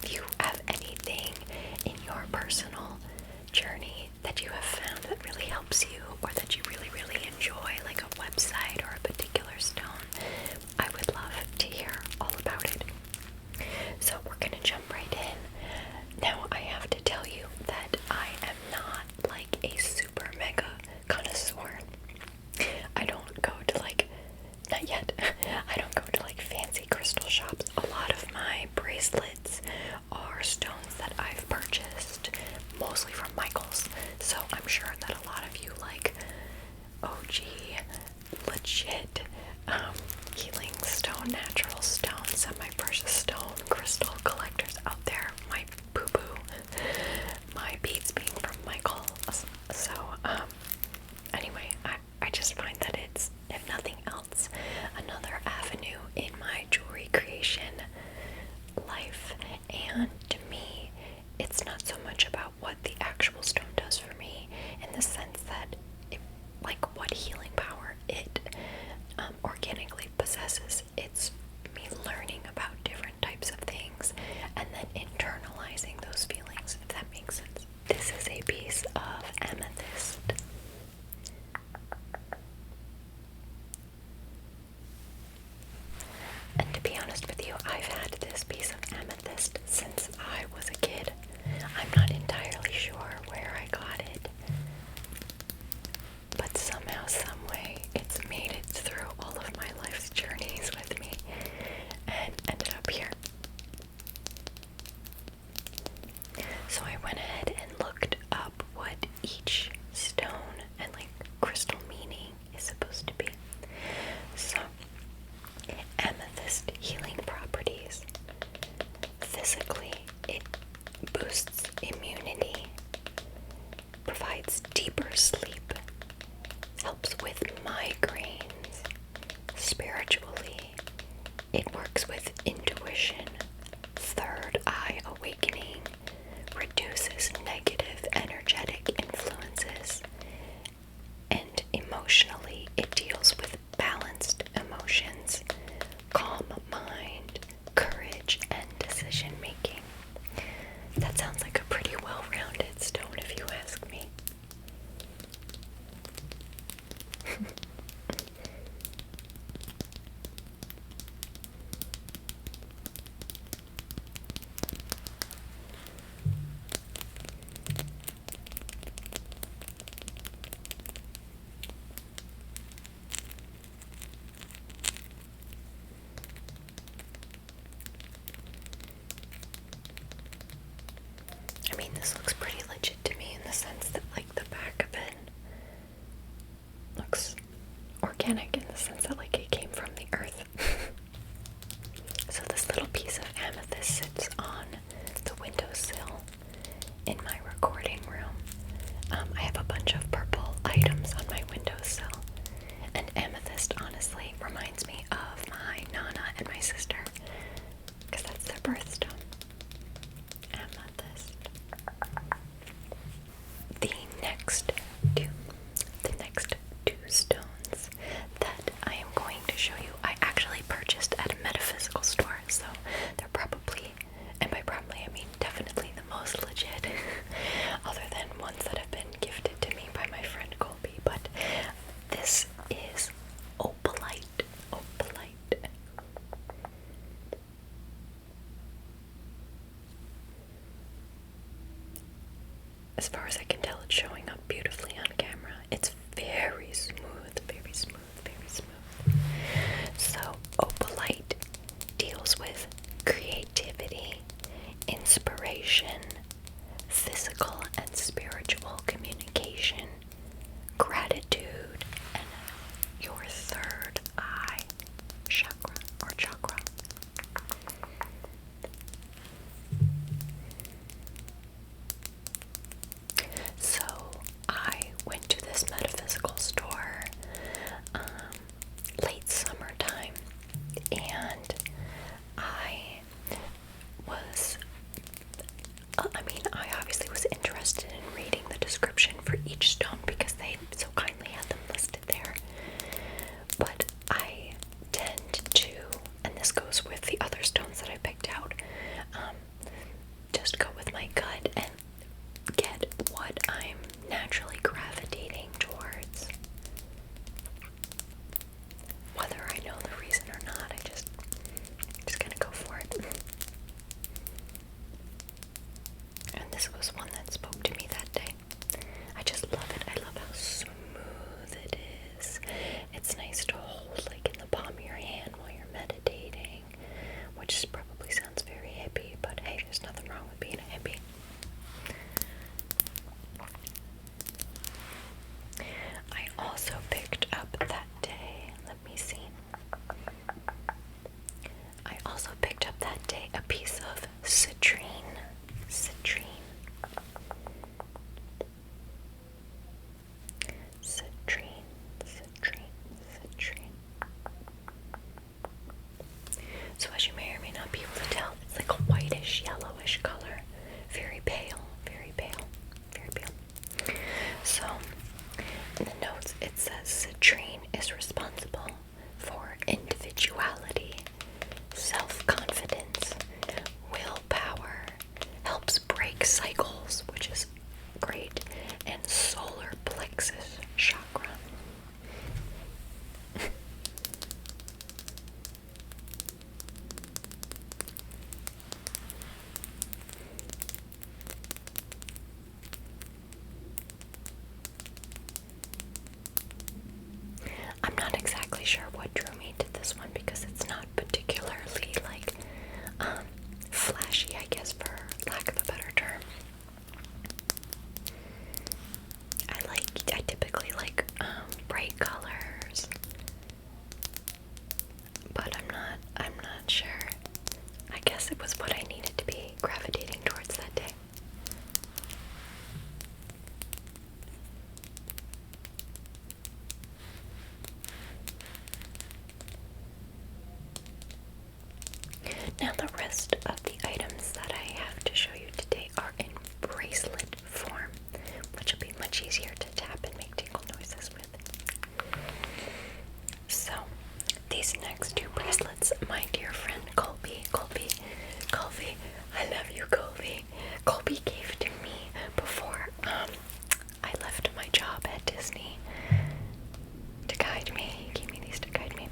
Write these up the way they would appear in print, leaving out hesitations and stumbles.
if you have anything in your personal journey that you have found that really helps you, or that you really, really enjoy, like a website or a particular stone, I would love to hear all about it. So we're gonna jump right in. Now I have to tell you that I am not like a super mega connoisseur. I don't go to like, not yet, I don't go to like fancy crystal shops. A lot of my bracelets are stones that I've purchased mostly from Michael's, so I'm sure that a lot of you like OG, legit, healing stone, natural stone, semi-precious stone, crystal collectors out there. My boo-boo, my beads being from Michael's. So, anyway, I just find that it's, if nothing else, another avenue in my jewelry creation life. And to me, it's not so much about what the actual stone does for me, in the sense that it, like what healing power it organically possesses. It's me learning about different types of things and then internalizing those feelings, if that makes sense. This is a piece of amethyst. And to be honest with you, I've had this piece of amethyst since I was a kid. I'm not entirely sure where I got it, but somehow, someway, it's made it through all of my life's journeys with me and ended up here. So I went ahead and looked up what each stone and like crystal meaning is supposed to be. So, amethyst healing properties. Physically, it boosts immunity, provides deeper sleep, helps with migraines. Spiritually, it works with intuition, third eye awakening, reduces negative energetic influences, and emotionally, it deals with balanced emotions, calm mind, courage, and decision making. That sounds like a pretty well-rounded stone, if you ask me. I mean, this looks pretty legit to me in the sense that, like, the back of it looks organic in the sense that, like, it came from the earth. So this little piece of amethyst sits on the windowsill in my recording room. I have a bunch of purple items on my windowsill, and amethyst honestly reminds me of my Nana and my sister, because that's their birthstone. Amethyst. The next two stones that I am going to show you, I actually purchased at a metaphysical store, so they're probably, and by probably I mean definitely, the most legit, other than ones that have been gifted to me by my friend Colby. But this is opalite. Opalite. As far as I can tell, it's showing up beautifully on camera. It's very smooth, very smooth, very smooth. So, opalite deals with creativity, inspiration, physical and spiritual communication, gratitude, and your third eye chakra or chakra. So I went to this metaphysical this was one that spoke to me that day. I just love it. I love how smooth it is. It's nice to hold like in the palm of your hand while you're meditating, which probably sounds very hippie, but hey, there's nothing wrong with being a hippie. I also picked up that day, let me see. I also picked up that day a piece of citrine. So as you may or may not be able to tell, it's like a whitish, yellowish color. Very pale, very pale, very pale. So in the notes it says citrine is responsible for individuality, self-confidence, willpower, helps break cycles, which is great, and solar plexus chakra. I'm not exactly sure what drew me to this one because it's not particularly like flashy, I guess, for lack of a better term. I typically like bright colors, but I'm not sure. I guess it was what I needed to be gravitating towards that day. Now the rest of the items that I have to show you today are in bracelet form, which will be much easier to tap and make tingle noises with. So, these next two bracelets, my dear friend Colby, I love you, Colby gave to me before I left my job at Disney to guide me. He gave me these to guide me.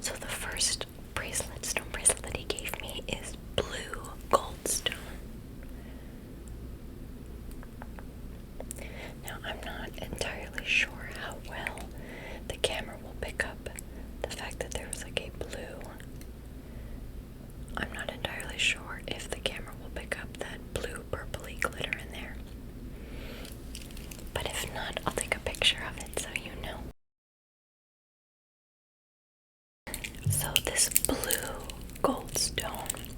So the first stone bracelet that he gave me is blue goldstone. Now I'm not entirely sure how well the camera will pick up the fact that there was like a blue. I'm not entirely sure if the camera will pick up that blue purpley glitter in there. But if not, I'll take a picture of it so you know. So this blue goldstone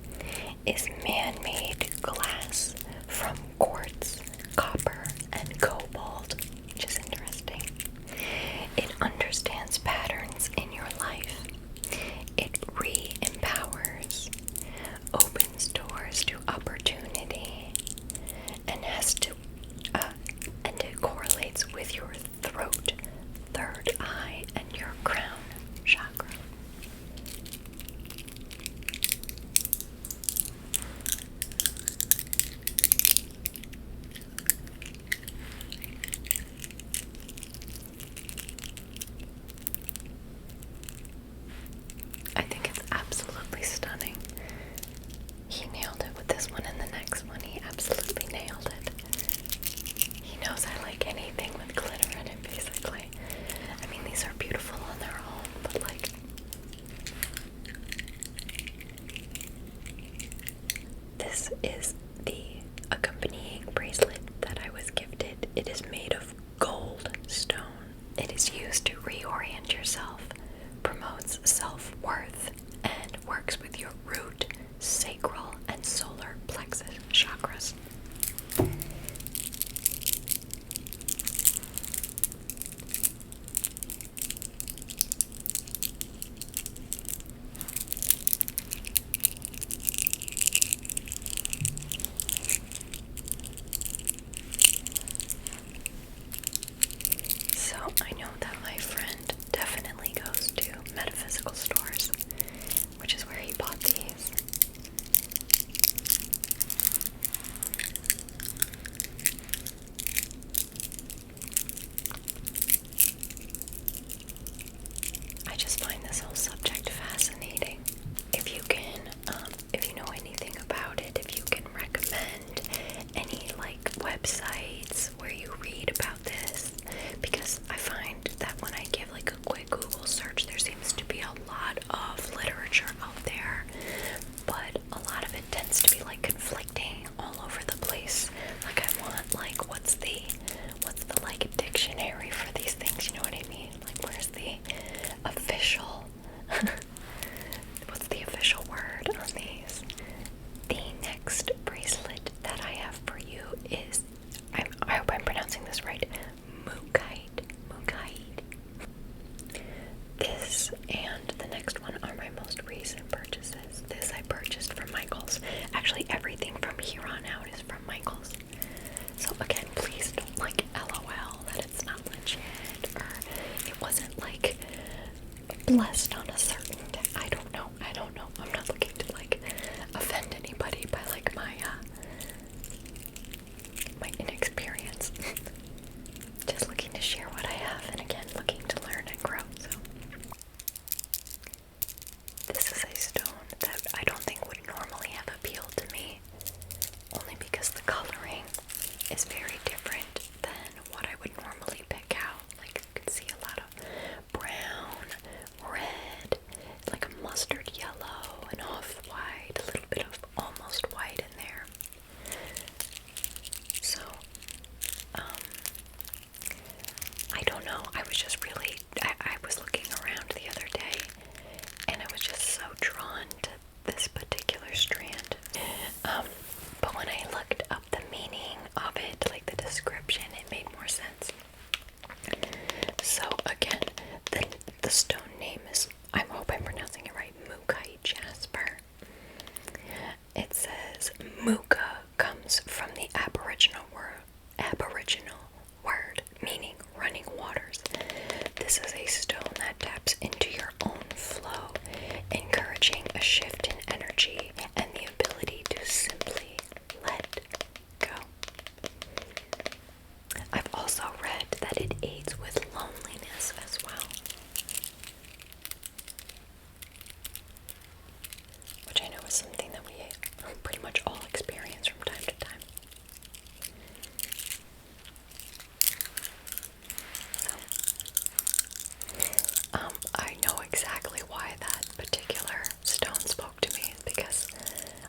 is man-made glass from quartz, copper, and cobalt, which is interesting. It understands patterns in your life. It re-empowers, opens doors to opportunity, and it correlates with your throat, third eye, and your crown chakra. I think it's absolutely stunning. He nailed it with this one, and the next one he absolutely nailed it. He knows I like anything with glitter in it, basically. I mean, these are beautiful on their own, but like, this is the accompanying bracelet that I was gifted. It is made of gold stone. It is used to reorient yourself, promotes self-worth, and works with your root, sacral, and solar plexus chakras. next bracelet that I have for you is, I hope I'm pronouncing this right, Mookaite. This and the next one are my most recent purchases. This I purchased from Michaels. Actually, everything from here on out is from Michaels. So again, please don't like LOL that it's not legit, or it wasn't like blessed on a certain day. I don't know. I'm not looking to like offend anybody by like my inexperience. Just looking to share what I have, and again, looking to learn and grow. So this is a stone that I don't think would normally have appealed to me, only because the coloring is very different than what I would normally pick out. Like, you can see a lot of brown, red, like a mustard yellow, and off-white, a little bit of almost white in there. So, I don't know, I was just really, I was looking around the other day, and I was just so drawn to this particular strand. But when I looked up the meaning of it, like the description, it made more sense. So again, the stone name is, I hope I'm pronouncing it right, Mookaite Jasper. It says Mooka comes from the Aboriginal word meaning running waters. This is a stone that taps into your own flow, encouraging a shift in energy and the ability to simply let go. I've also read that it aids with loneliness as well, which I know is something that we pretty much all experience from time to time. I know exactly why that particular stone spoke to me, because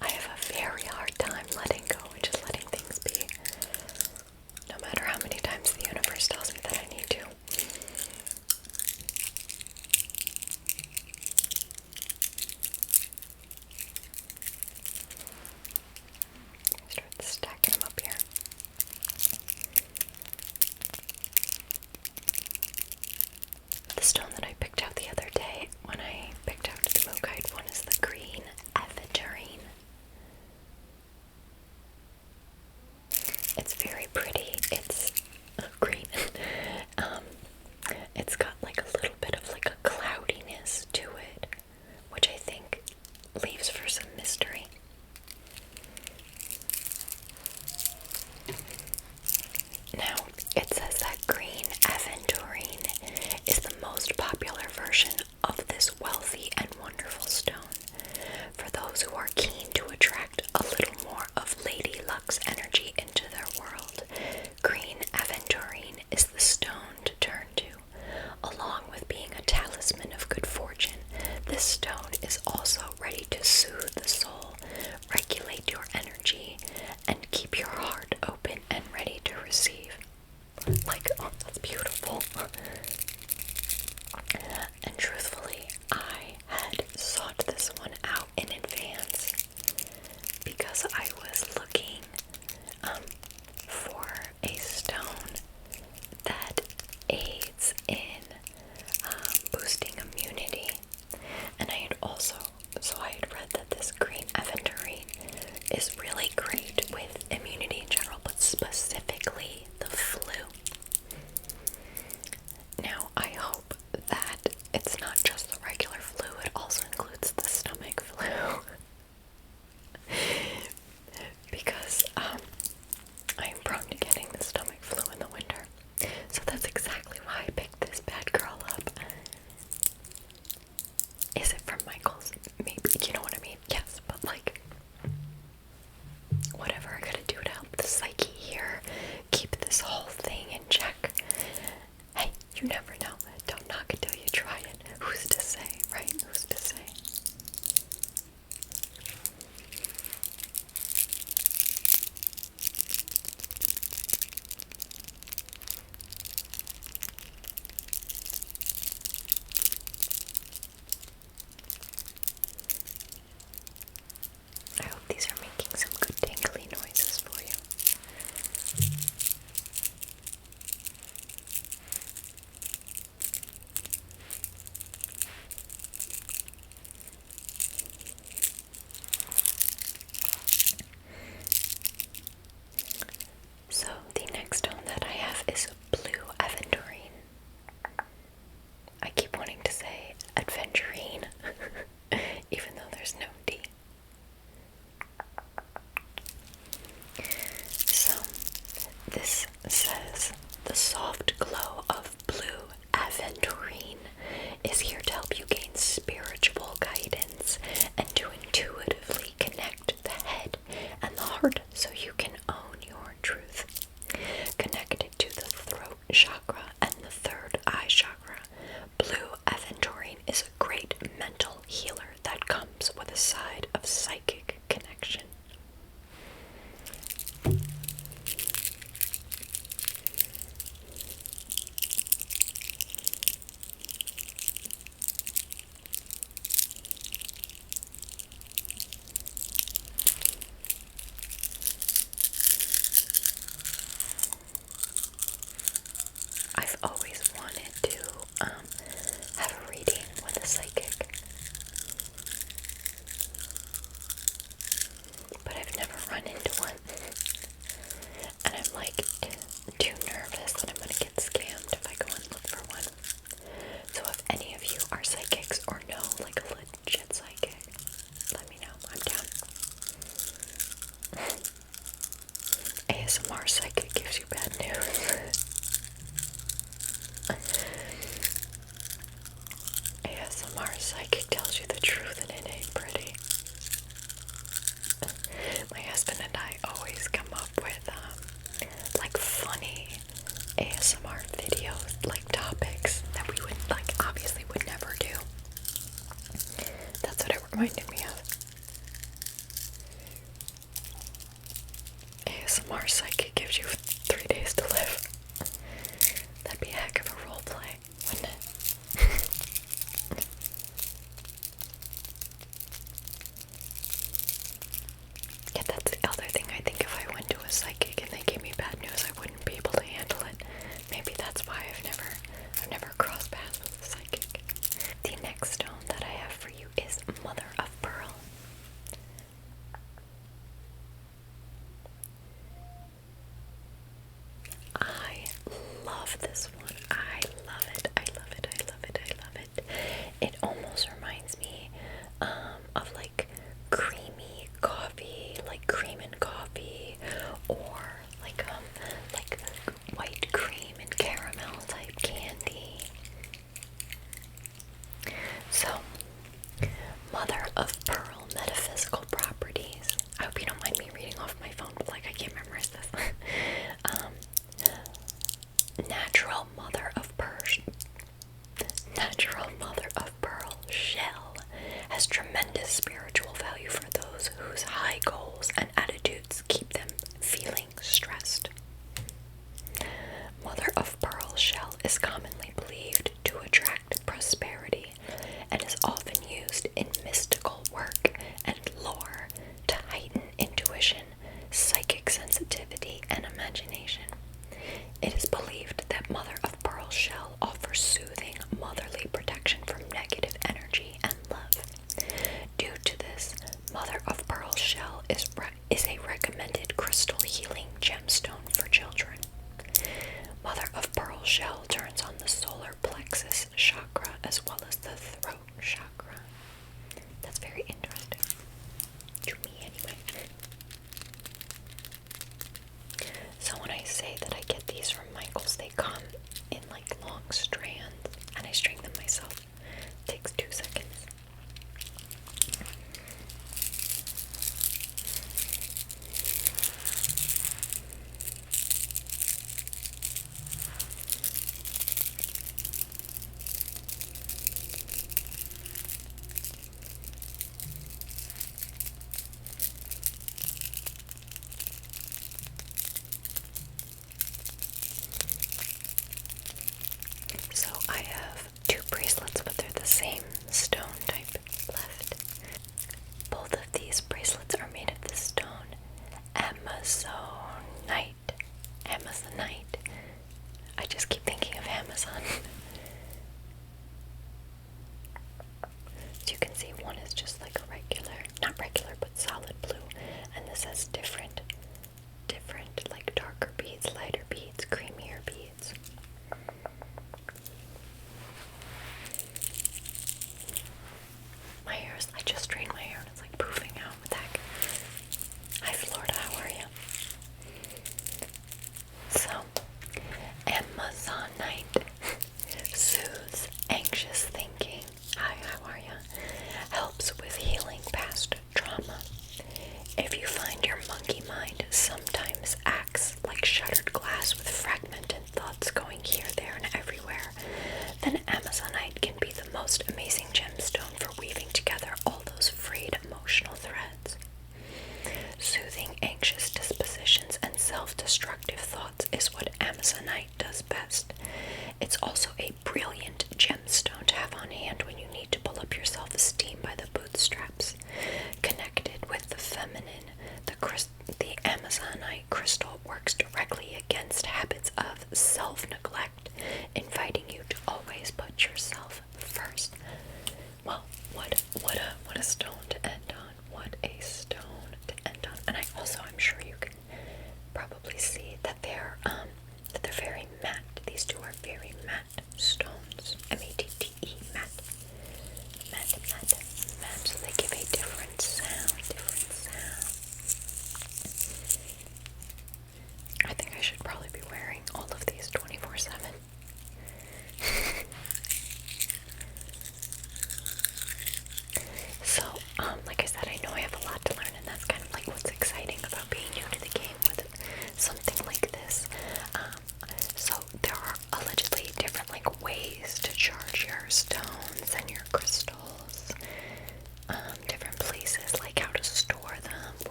I have a very hard time letting go and just letting things be, no matter how many times the universe tells me that I need to. Start stacking them up here. The stone that I picked out the other day when I picked out the Mookaite one is the green aventurine. It's very pretty. It's green. It's got like a little bit of like a cloudiness to it, which I think leaves for some mystery. Now, it says that green aventurine is the most popular version of this wealthy and wonderful stone. For those who are keen to attract a little more of Lady Luck's energy into their world, green aventurine is the stone to turn to. Along with being a talisman of good fortune, this stone is also ready to soothe the soul, regulate your energy, and keep your heart open and ready to receive. Like, oh, that's beautiful. And truthfully, I had sought this one out in advance because I was looking for a stone that aids in boosting immunity. And I had also, so I had read that this green aventurine is really great with immunity in general, but specifically the flu. Now, I hope that it's not just the regular flu, it also includes the stomach flu. Because I am prone to getting the stomach flu in the winter. So that's exactly why I picked this bad girl up. Is it from Michaels? Maybe, you know what I mean? Yes, but like, whatever, I gotta do what I always wanted to have a reading with a psychic, but I've never run into one, and I'm like too nervous that I'm gonna get scammed if I go and look for one. So if any of you are psychics or know like a legit psychic, let me know. I'm down. ASMR psychic gives you bad news. ASMR psychic tells you the truth and it ain't pretty. My husband and I always come up with like funny ASMR videos, like topics that we would like obviously would never do. That's what it reminded me of. ASMR psychic gives you 3 days to live. That'd be a heck of a role play, wouldn't it? Yeah, that's the other thing. I think if I went to a psychic and they gave me bad news, I wouldn't be able to handle it. Maybe that's why I've never crossed paths with a psychic. The next stone that I have for you is Mother of Pearl. I love this one. I love it. I love it. I love it. I love it. It almost reminds me of like creamy coffee, like cream and coffee, or like white cream and caramel type candy. So, Mother of Pearl metaphysical properties. I hope you don't mind me reading off my phone, but like I can't memorize this. Natural mother of pearl shell has tremendous spiritual value for those whose high goals and attitudes keep them feeling stressed. Mother of pearl shell is commonly believed to attract prosperity and is often used in mystical work and lore to heighten intuition, psychic sensitivity, and imagination. It is believed that Mother of Pearl shell offers soothing, motherly protection from negative energy and love. Due to this, Mother of Pearl shell is a recommended crystal healing gemstone for children. Mother of Pearl shell turns on the solar plexus chakra as well as the throat chakra. That's very interesting. To me, anyway. So when I say that I get these from Michaels, they come in like long strands, and I string them myself. It takes 2 seconds. So I have 2 bracelets, but they're the same stone type left. Both of these bracelets are made of the stone Amazonite. Amazonite. I just keep thinking of Amazon. As you can see, one is just like a regular, not regular, but solid blue, and this has different, like darker beads, lighter beads, creamier beads. My hair is, I just straightened my hair and it's like poofing out. What the heck? Hi Florida, how are you? So, Amazonite soothes anxious thinking. Hi, how are you? Helps with healing past trauma. If you find your monkey mind sometimes acts like shuttered glass with fragmented thoughts going here, there, and everywhere, then Amazonite can be the most amazing gemstone for weaving together all those frayed emotional threads. Soothing anxious dispositions and self-destructive thoughts is what Amazonite does best. It's also a brilliant gemstone to have on hand when you need to pull up your self-esteem by the bootstraps. Connected with the feminine, the Amazonite crystal works directly against habits of self-neglect